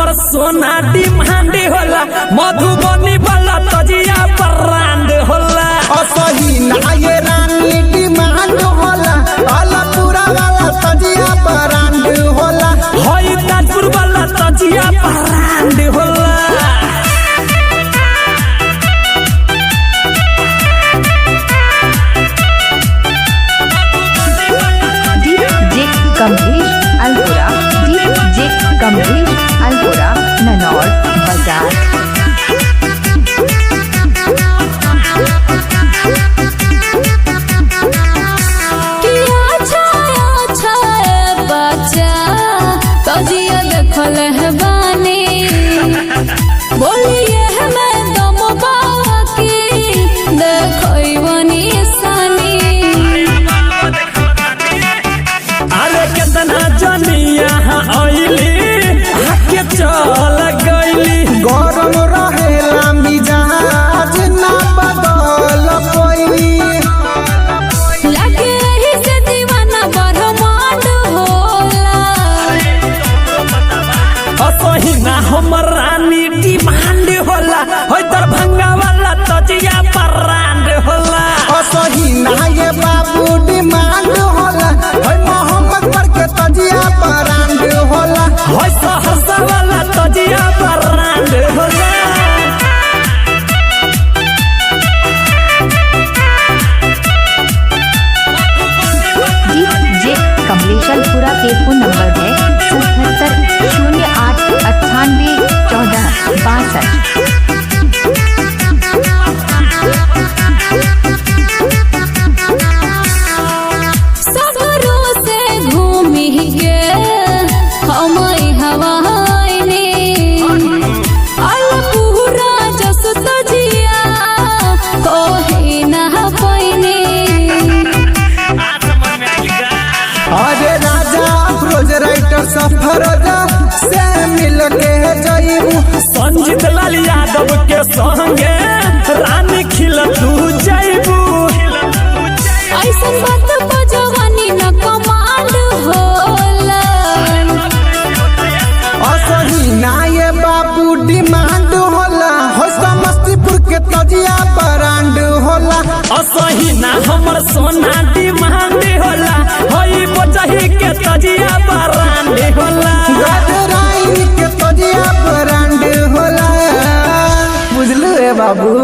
हमर सोना डिमांड होला, मधुबनी वाला तजिया ब्रांड होला। असही ना ये रानी डिमांड होला, आलापुरा वाला तजिया ब्रांड होला। होई ताजपुर वाला तजिया ब्रांड होला। कमलेश अलपुरा, डीजे कमलेश अलपुरा, ननौर बाजार। बोलिए हमें दम बाकी देखई बनी सनी। अरे कितना जनिया आइली आके चल गइली। गरम रहेला मिजाज ना बदल पइली। लगे रही से दीवाना बरमाड होला। असही ना हमर रानी डिमांड होला, होय दरभंगा वाला तजिया ब्रांड होला। असही ना ये बाबू डिमांड होला, होय मोहम्मदपुर के तजिया ब्रांड होला। होय सहरसा वाला तजिया ब्रांड होला। डीजे कमलेश अलपुरा के फोन नंबर है 77 08 98 14 62। सगरों से घूमी के हम हवाईने अलपुरा जस तजिया कोही ना पैने। अरे राजा अफरोज राइटर सफरोजा से मिल के जइबू। संजीत लाल यादव के संगे रानी खिल तू जइबू। ऐसा बात पर जवानी न कमांड होला। असही ना ये बाबू डिमांड होला, हो समस्तीपुर के तजिया ब्रांड होला। असही ना हमर सोना डिमांड होला, होई बजही के तजिया ब्रांड होला। गजराइन के तजिया ब्रांड होला। बुझलू ए बाबू।